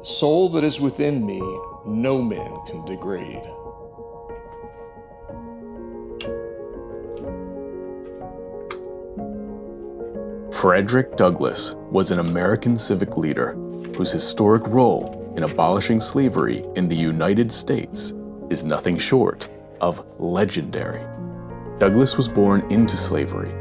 The soul that is within me, no man can degrade. Frederick Douglass was an American civic leader whose historic role in abolishing slavery in the United States is nothing short of legendary. Douglass was born into slavery,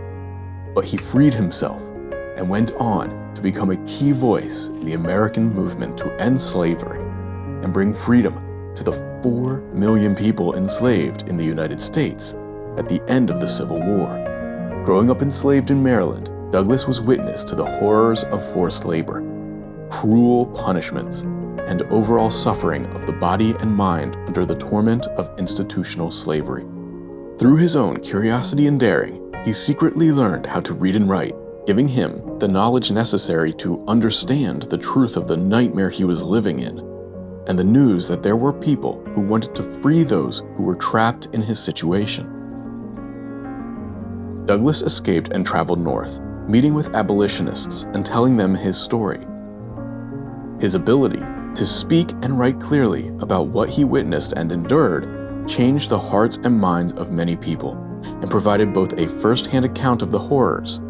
but he freed himself and went on to become a key voice in the American movement to end slavery and bring freedom to the 4 million people enslaved in the United States at the end of the Civil War. Growing up enslaved in Maryland, Douglass was witness to the horrors of forced labor, cruel punishments, and overall suffering of the body and mind under the torment of institutional slavery. Through his own curiosity and daring, he secretly learned how to read and write, giving him the knowledge necessary to understand the truth of the nightmare he was living in, and the news that there were people who wanted to free those who were trapped in his situation. Douglass escaped and traveled north, meeting with abolitionists and telling them his story. His ability to speak and write clearly about what he witnessed and endured changed the hearts and minds of many people and provided both a first-hand account of the horrors,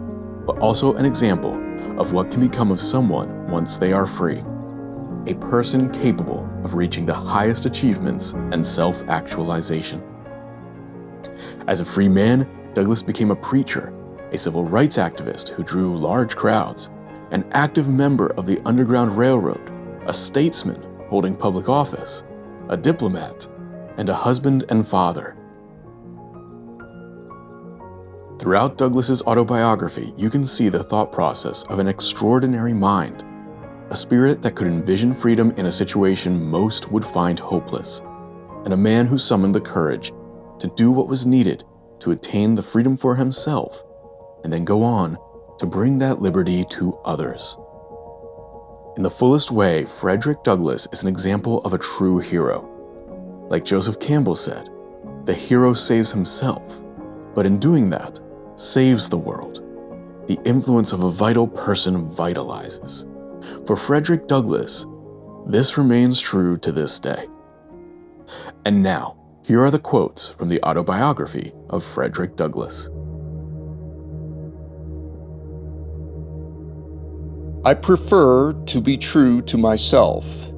but also an example of what can become of someone once they are free. A person capable of reaching the highest achievements and self-actualization. As a free man, Douglass became a preacher, a civil rights activist who drew large crowds, an active member of the Underground Railroad, a statesman holding public office, a diplomat, and a husband and father. Throughout Douglass's autobiography, you can see the thought process of an extraordinary mind, a spirit that could envision freedom in a situation most would find hopeless, and a man who summoned the courage to do what was needed to attain the freedom for himself, and then go on to bring that liberty to others. In the fullest way, Frederick Douglass is an example of a true hero. Like Joseph Campbell said, the hero saves himself, but in doing that, saves the world. The influence of a vital person vitalizes. For Frederick Douglass, this remains true to this day. And now, here are the quotes from the autobiography of Frederick Douglass. I prefer to be true to myself,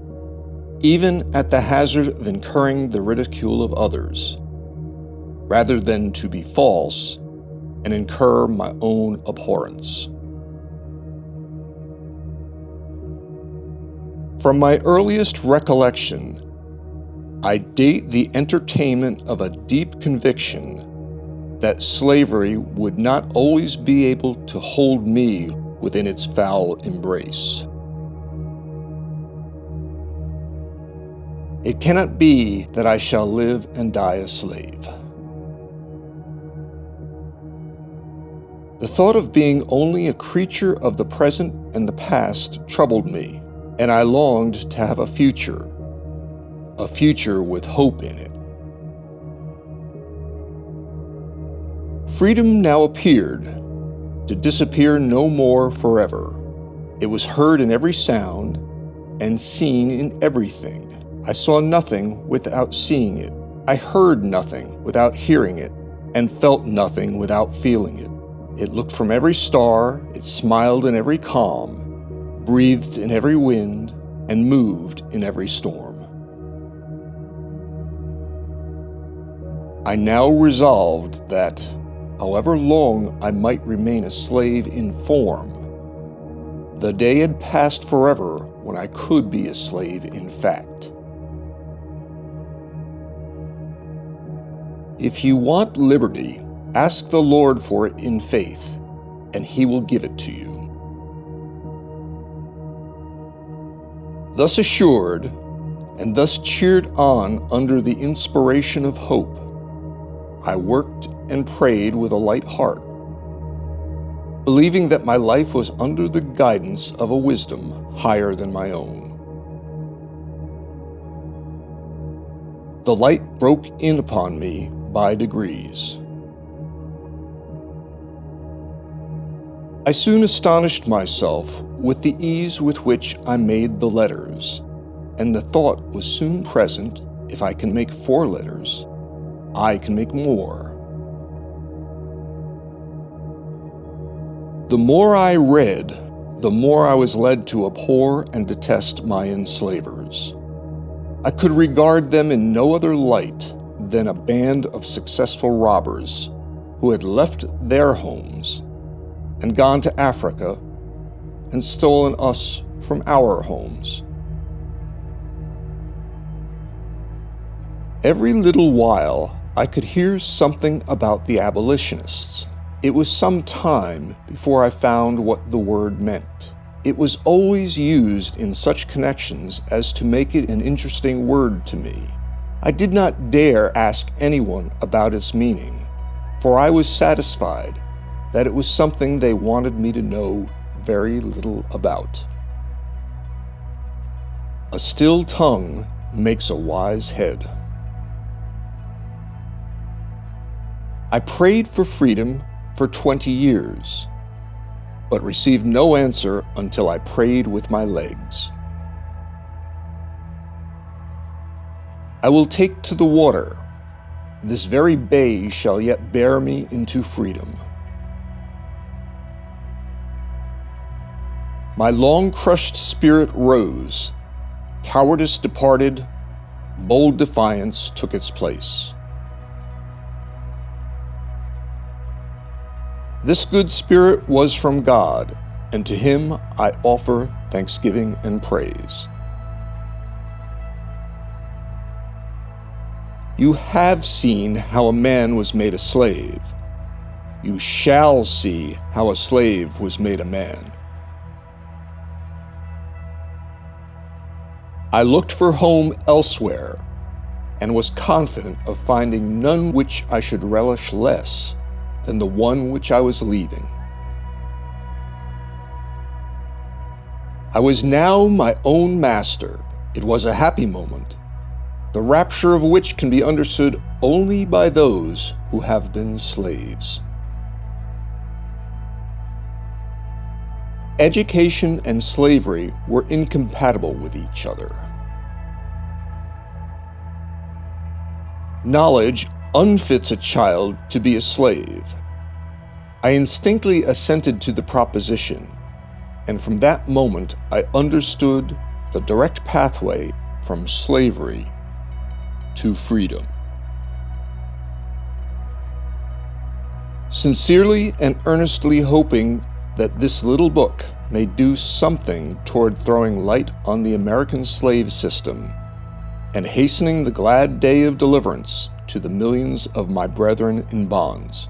even at the hazard of incurring the ridicule of others, rather than to be false and incur my own abhorrence. From my earliest recollection, I date the entertainment of a deep conviction that slavery would not always be able to hold me within its foul embrace. It cannot be that I shall live and die a slave. The thought of being only a creature of the present and the past troubled me, and I longed to have a future with hope in it. Freedom now appeared, to disappear no more forever. It was heard in every sound and seen in everything. I saw nothing without seeing it. I heard nothing without hearing it, and felt nothing without feeling it. It looked from every star, it smiled in every calm, breathed in every wind, and moved in every storm. I now resolved that, however long I might remain a slave in form, the day had passed forever when I could be a slave in fact. If you want liberty, ask the Lord for it in faith, and He will give it to you. Thus assured, and thus cheered on under the inspiration of hope, I worked and prayed with a light heart, believing that my life was under the guidance of a wisdom higher than my own. The light broke in upon me by degrees. I soon astonished myself with the ease with which I made the letters, and the thought was soon present, if I can make 4 letters, I can make more. The more I read, the more I was led to abhor and detest my enslavers. I could regard them in no other light than a band of successful robbers who had left their homes and gone to Africa and stolen us from our homes. Every little while, I could hear something about the abolitionists. It was some time before I found what the word meant. It was always used in such connections as to make it an interesting word to me. I did not dare ask anyone about its meaning, for I was satisfied that it was something they wanted me to know very little about. A still tongue makes a wise head. I prayed for freedom for 20 years, but received no answer until I prayed with my legs. I will take to the water. This very bay shall yet bear me into freedom. My long-crushed spirit rose. Cowardice departed. Bold defiance took its place. This good spirit was from God, and to Him I offer thanksgiving and praise. You have seen how a man was made a slave. You shall see how a slave was made a man. I looked for home elsewhere, and was confident of finding none which I should relish less than the one which I was leaving. I was now my own master. It was a happy moment, the rapture of which can be understood only by those who have been slaves. Education and slavery were incompatible with each other. Knowledge unfits a child to be a slave. I instinctively assented to the proposition, and from that moment I understood the direct pathway from slavery to freedom. Sincerely and earnestly hoping that this little book may do something toward throwing light on the American slave system and hastening the glad day of deliverance to the millions of my brethren in bonds.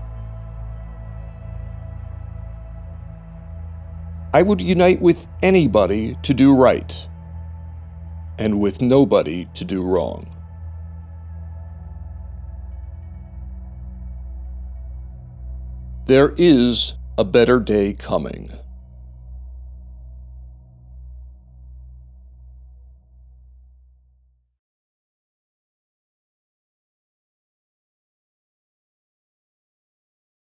I would unite with anybody to do right, and with nobody to do wrong. There is a better day coming.